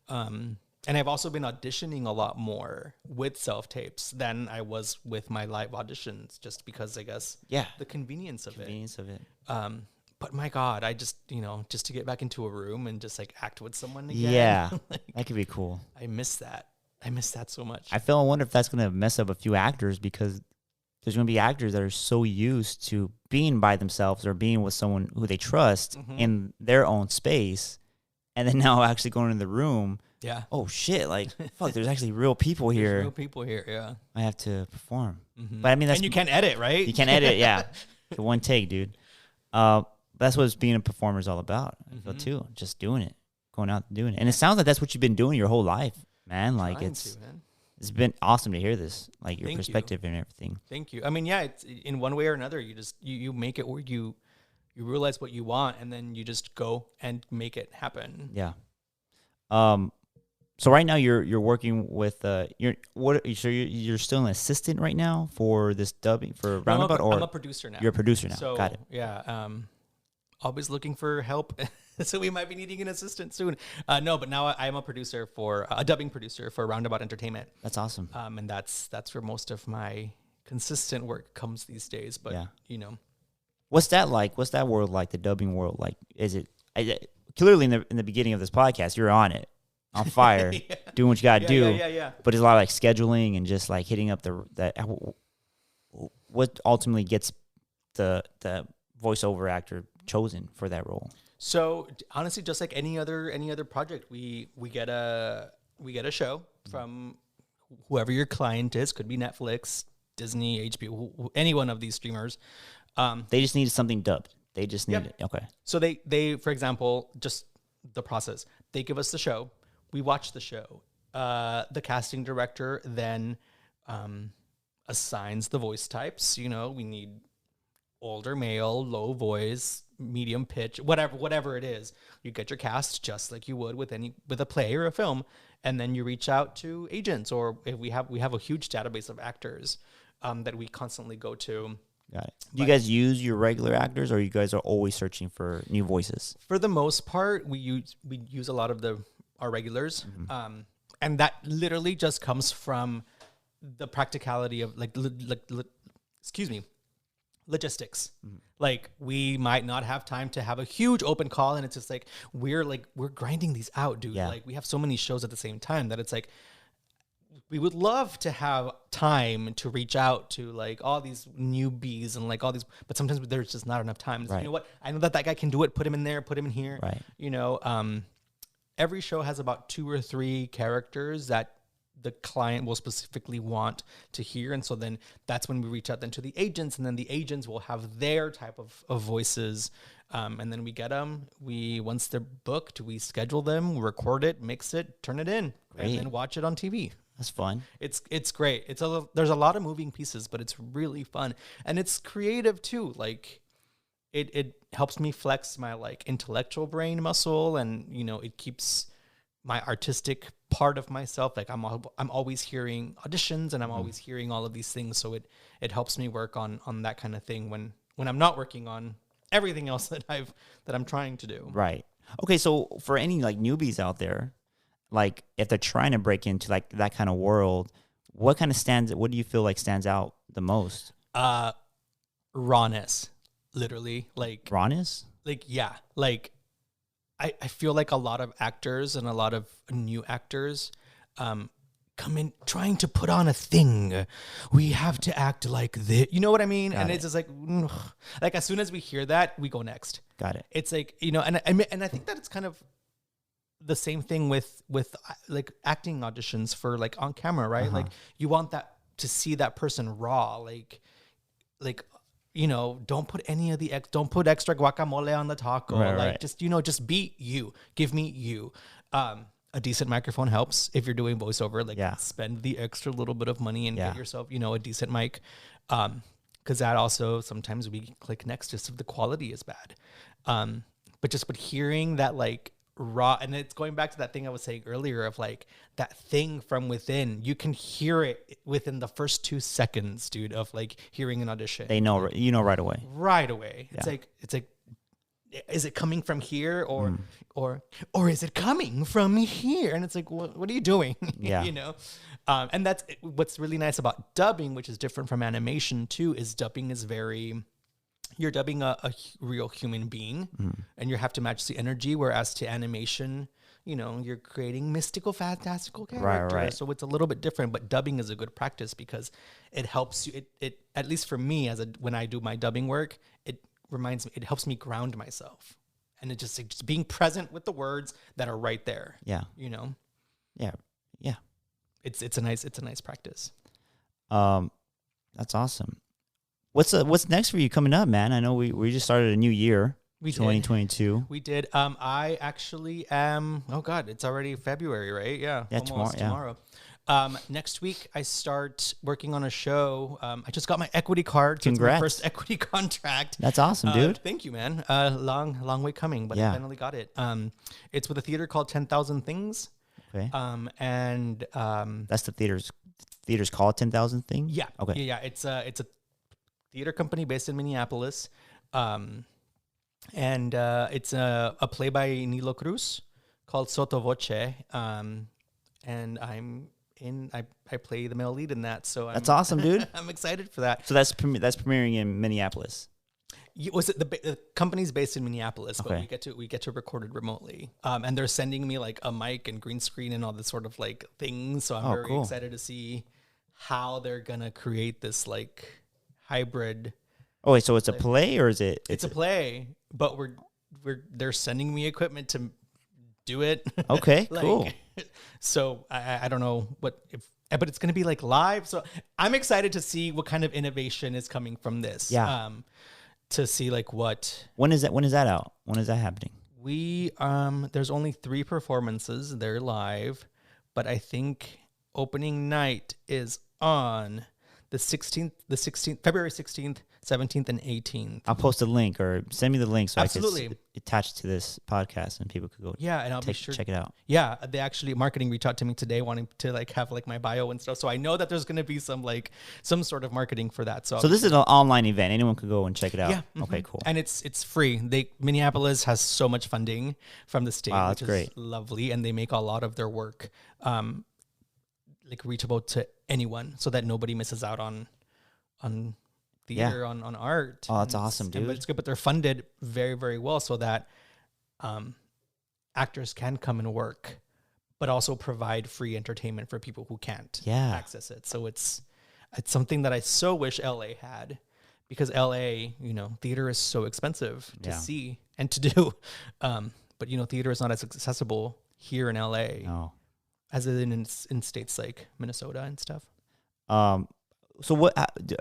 And I've also been auditioning a lot more with self-tapes than I was with my live auditions, just because, I guess, the convenience of it. But my God, I just, you know, just to get back into a room and just like act with someone again. Yeah, like, that could be cool. I miss that. I miss that so much. I wonder if that's going to mess up a few actors, because there's going to be actors that are so used to being by themselves or being with someone who they trust in their own space, and then now actually going in the room. Yeah. Oh shit! Like, fuck. There's actually real people here. There's real people here. Yeah. I have to perform. But I mean, and you can't edit, right? You can't edit. Yeah. The one take, dude. That's what being a performer is all about. I feel too. Just doing it, going out and doing it. And it sounds like that's what you've been doing your whole life, man. Like it's been awesome to hear this, like your perspective and everything. Thank you. I mean, yeah, it's in one way or another, you just you make it where you realize what you want, and then you just go and make it happen. Yeah. So right now you're working with you're still an assistant right now for this dubbing for Roundabout, or I'm a producer now. You're a producer now. So, got it. Yeah. Always looking for help. So we might be needing an assistant soon. No, but now I am a producer a dubbing producer for Roundabout Entertainment. That's awesome. And that's where most of my consistent work comes these days. But you know, what's that like? What's that world like? The dubbing world, like, is it clearly in the beginning of this podcast, you're on it, on fire, doing what you got to do. Yeah. But it's a lot of like scheduling and just like hitting up what ultimately gets the voiceover actor chosen for that role. So honestly, just like any other project, we get a show from whoever your client is. Could be Netflix, Disney, HBO, any one of these streamers. They just need something dubbed. They just need it. Okay. So they, for example, just the process. They give us the show. We watch the show. The casting director then assigns the voice types. You know, we need older male, low voice, medium pitch, whatever it is. You get your cast just like you would with a play or a film, and then you reach out to agents, or if we have a huge database of actors that we constantly go to. Got it. Do you guys use your regular actors, or you guys are always searching for new voices? For the most part, we use a lot of our regulars, and that literally just comes from the practicality of logistics. Like, we might not have time to have a huge open call, and it's just like we're grinding these out, dude. Yeah. Like, we have so many shows at the same time that it's like we would love to have time to reach out to like all these newbies and like all these, but sometimes there's just not enough time. Right. You know what? I know that guy can do it. Put him in there. Put him in here. Right. You know, every show has about 2 or 3 characters that the client will specifically want to hear. And so then that's when we reach out then to the agents, and then the agents will have their type of voices. And then we get them. Once they're booked, we schedule them, record it, mix it, turn it in, and then watch it on TV. That's fun. It's great. There's a lot of moving pieces, but it's really fun. And it's creative too. Like, it helps me flex my like intellectual brain muscle, and you know, it keeps my artistic part of myself. Like, I'm always hearing auditions, and I'm always hearing all of these things. So it helps me work on that kind of thing when I'm not working on everything else that I'm trying to do. Right. Okay. So for any like newbies out there, like if they're trying to break into like that kind of world, what do you feel like stands out the most? Rawness, literally. Like Rawness? Like, yeah. Like, I feel like a lot of actors and a lot of new actors come in trying to put on a thing. We have to act like this. You know what I mean? Got it. It's just like, ugh. Like, as soon as we hear that, we go next. Got it. It's like, you know, and I think that it's kind of the same thing with like acting auditions for like on camera, right? Like, you want that to see that person raw, like, you know, don't put extra guacamole on the taco. Right. Just, you know, just be you. Give me you. A decent microphone helps if you're doing voiceover. Like, spend the extra little bit of money and get yourself, you know, a decent mic. Because that also, sometimes we click next just if the quality is bad. But hearing that like raw, and it's going back to that thing I was saying earlier of like that thing from within. You can hear it within the first 2 seconds, dude, of like hearing an audition. They know, you know, right away. Right away. It's like, is it coming from here or is it coming from here? And it's like, what are you doing? Yeah. You know? And that's what's really nice about dubbing, which is different from animation too, is dubbing is you're dubbing a real human being, and you have to match the energy. Whereas to animation, you know, you're creating mystical, fantastical characters. Right. So it's a little bit different, but dubbing is a good practice because it helps you. It at least for me, when I do my dubbing work, it helps me ground myself, and it just being present with the words that are right there. Yeah. You know. Yeah. It's a nice practice. That's awesome. What's next for you coming up, man? I know we just started a new year. 2022. We did. I actually am. Oh God, it's already February, right? Yeah. Tomorrow. Next week I start working on a show. I just got my equity card. So Congrats. it's my first equity contract. That's awesome, dude. Thank you, man. Long way coming, but I finally got it. It's with a theater called 10,000 Things. Okay. And that's the theater's called 10,000 Things? Yeah. Okay. Yeah. It's a theater company based in Minneapolis. And it's a play by Nilo Cruz called Sotto Voce. And I play the male lead in that. So that's awesome, dude. I'm excited for that. So that's premiering in Minneapolis. The company's based in Minneapolis, okay. but we get to record it remotely. And they're sending me like a mic and green screen and all this sort of like things. So I'm very excited to see how they're gonna create this like hybrid. Oh wait, so it's a play or is it? It's a play, but they're sending me equipment to do it. Okay, cool. So I don't know but it's gonna be like live. So I'm excited to see what kind of innovation is coming from this. Yeah. To see like what. When is that out? When is that happening? There's only 3 performances. They're live, but I think opening night is on February 16th, 17th, and 18th. I'll post a link or send me the link so Absolutely. I can attach it to this podcast and people could go And I'll be sure check it out. Yeah, they actually marketing reached out to me today wanting to like have like my bio and stuff. So I know that there's going to be some sort of marketing for that. So this is an online event. Anyone could go and check it out. Yeah. Mm-hmm. Okay, cool. And it's free. Minneapolis has so much funding from the state, Wow, which that's great. is lovely, and they make a lot of their work like reachable to anyone, so that nobody misses out on theater, on art. Oh, that's awesome, dude. But it's good, but they're funded very, very well, so that actors can come and work, but also provide free entertainment for people who can't access it. So it's something that I so wish LA had, because LA, theater is so expensive to see and to do. But theater is not as accessible here in LA as it is in states like Minnesota and stuff. So what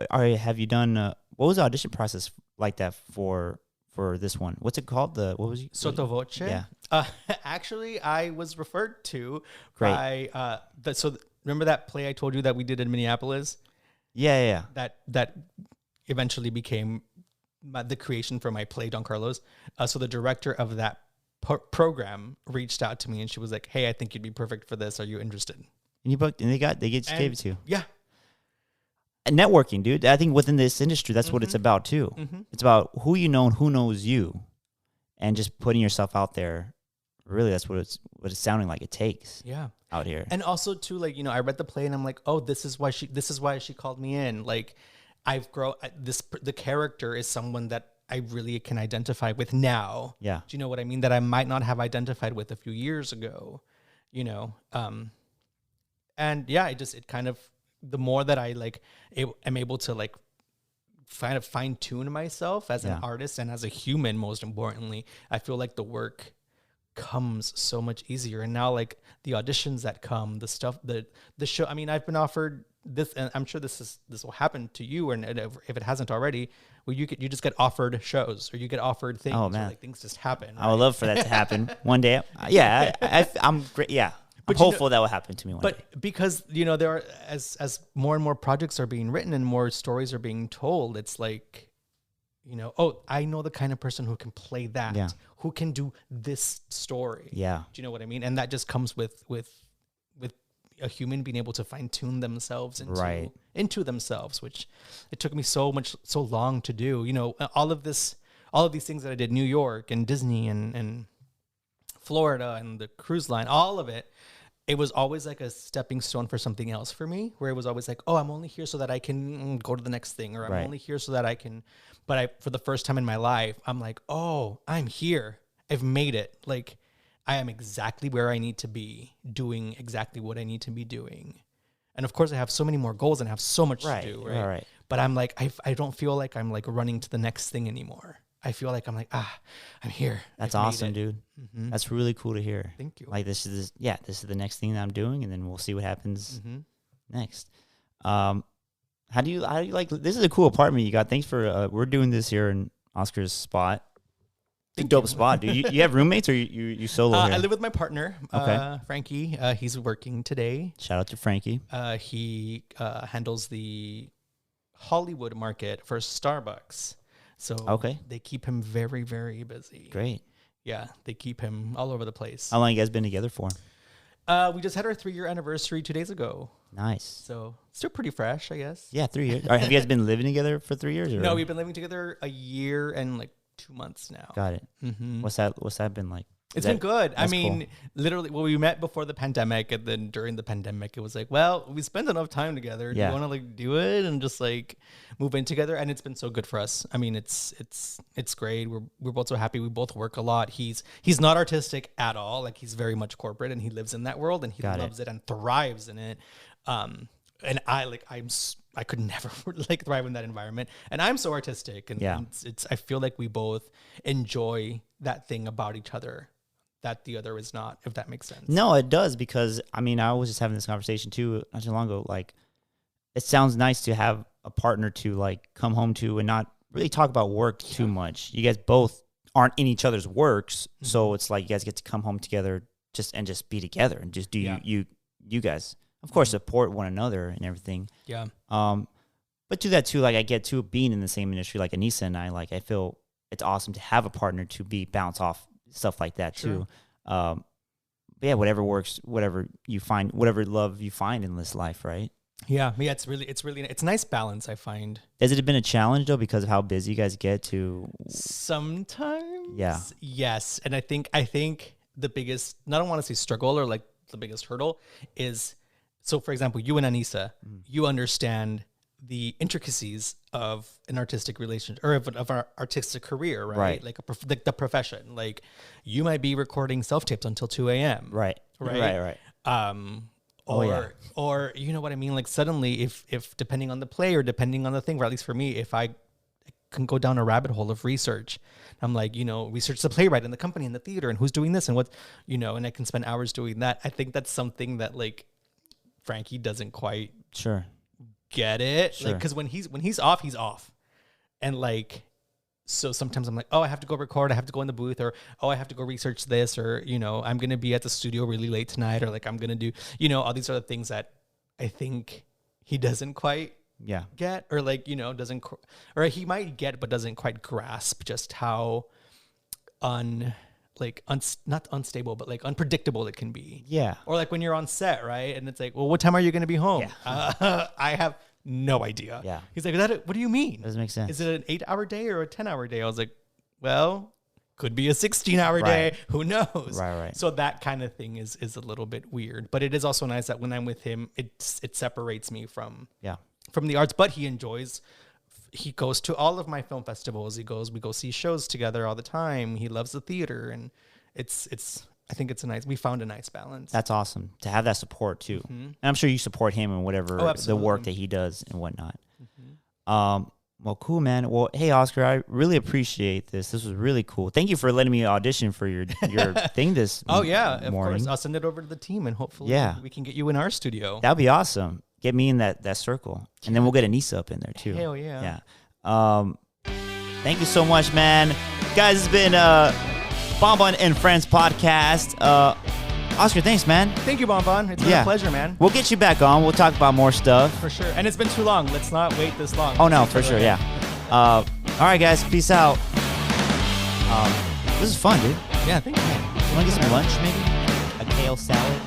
have you done? What was the audition process like that for this one? What's it called? What was it? Sotto voce? Yeah. Actually, I was referred to by remember that play I told you that we did in Minneapolis? Yeah. That eventually became the creation for my play, Don Carlos. So the director of that program reached out to me and she was like, "Hey, I think you'd be perfect for this. Are you interested?" And you booked, and they gave it to you. Yeah. And networking, dude. I think within this industry, that's what it's about too. Mm-hmm. It's about who you know and who knows you, and just putting yourself out there. Really, that's what it's sounding like it takes. Yeah. Out here. And also too, like, I read the play and I'm like, oh, this is why she called me in. Like, the character is someone that I really can identify with now. Yeah. Do you know what I mean? That I might not have identified with a few years ago, and yeah, it kind of, the more that I am able to like kind of fine tune myself as an artist and as a human, most importantly, I feel like the work comes so much easier. And now, like, the auditions that come, the stuff, the show, I mean, I've been offered this, and I'm sure this will happen to you, and if it hasn't already, where you just get offered shows, or you get offered things. Oh, man. Or, like, things just happen. I would love for that to happen one day. Yeah, I'm great. Yeah, I'm hopeful that will happen to me one day. But because there are, as more and more projects are being written and more stories are being told, it's like, oh, I know the kind of person who can play that, who can do this story. Yeah. Do you know what I mean? And that just comes with a human being able to fine tune themselves into themselves, which it took me so long to do. All of these things that I did, New York and Disney and Florida and the cruise line, all of it. It was always like a stepping stone for something else for me, where it was always like, oh, I'm only here so that I can go to the next thing, or I'm only here so that I can, for the first time in my life, I'm like, oh, I'm here. I've made it. Like, I am exactly where I need to be, doing exactly what I need to be doing. And of course I have so many more goals and have so much to do. Right. But I'm like, I don't feel like I'm like running to the next thing anymore. I feel like I'm like, I'm here. That's awesome, dude. Mm-hmm. That's really cool to hear. Thank you. Like, this is the next thing that I'm doing, and then we'll see what happens next. How do you like? This is a cool apartment you got. Thanks for we're doing this here in Oscar's spot. It's a dope spot, dude. You have roommates, or you solo here? I live with my partner, Frankie. He's working today. Shout out to Frankie. He handles the Hollywood market for Starbucks. So they keep him very, very busy. Great. Yeah, they keep him all over the place. How long you guys been together for? We just had our 3-year anniversary 2 days ago. Nice. So still pretty fresh, I guess. Yeah, 3 years. Have you guys been living together for 3 years? Or? No, we've been living together a year and like 2 months now. Got it. Mm-hmm. What's that been like? It's been good. I mean, literally, we met before the pandemic, and then during the pandemic, it was like, well, we spent enough time together. Do you want to like do it and just like move in together? And it's been so good for us. I mean, it's great. We're both so happy. We both work a lot. He's not artistic at all. Like, he's very much corporate, and he lives in that world, and he loves it and thrives in it. And I could never like thrive in that environment. And I'm so artistic, and I feel like we both enjoy that thing about each other that the other is not, if that makes sense. No, it does, because I mean, I was just having this conversation too not too long ago. Like, it sounds nice to have a partner to like come home to and not really talk about work too much. You guys both aren't in each other's works, so it's like you guys get to come home together just be together and just do you guys, of course, support one another and everything. Yeah. But to that too, like I get to being in the same industry, like Anissa and I, like I feel it's awesome to have a partner to bounce off stuff like that too. But yeah, whatever works, whatever you find, whatever love you find in this life, right? Yeah, it's a nice balance, I find. Has it been a challenge though because of how busy you guys get to? Sometimes, yeah, yes, and I think the biggest, I don't want to say struggle or like the biggest hurdle is, so for example, you and Anissa, you understand the intricacies of an artistic relationship or of our artistic career, right? Like the profession. Like you might be recording self-tapes until 2 a.m. Right. Or you know what I mean? Like suddenly if depending on the play or depending on the thing, or at least for me, if I can go down a rabbit hole of research, I'm like, research the playwright and the company and the theater and who's doing this and what, and I can spend hours doing that. I think that's something that like Frankie doesn't quite get it. Like, cause when he's off, he's off. And like, so sometimes I'm like, oh, I have to go record. I have to go in the booth, or, oh, I have to go research this, or, I'm going to be at the studio really late tonight, or like, I'm going to do, all these other things that I think he doesn't quite get, or like, doesn't, or he might get, but doesn't quite grasp just how not unstable, but like unpredictable it can be. Yeah. Or like when you're on set, right? And it's like, well, what time are you going to be home? Yeah. I have no idea. Yeah. He's like, what do you mean? Doesn't make sense. Is it an 8-hour day or a 10-hour day? I was like, well, could be a 16-hour day. Who knows? Right. So that kind of thing is a little bit weird, but it is also nice that when I'm with him, it separates me from the arts, but he goes to all of my film festivals. We go see shows together all the time. He loves the theater, and I think we found a nice balance. That's awesome to have that support too. Mm-hmm. And I'm sure you support him in whatever the work that he does and whatnot. Mm-hmm. Well, cool, man. Well, hey, Oscar, I really appreciate this. This was really cool. Thank you for letting me audition for your thing this morning. Of course. I'll send it over to the team, and hopefully we can get you in our studio. That'd be awesome. Get me in that circle, and then we'll get Anissa up in there too. Hell yeah. Yeah. Thank you so much, man. Guys, it's been Bonbon and Friends podcast. Oscar, thanks, man. Thank you, Bonbon. It's been a pleasure, man. We'll get you back on. We'll talk about more stuff. For sure. And it's been too long. Let's not wait this long. Oh, no, for sure, yeah. All right, guys. Peace out. This is fun, dude. Yeah, thank you. You want to get some lunch, maybe? A kale salad?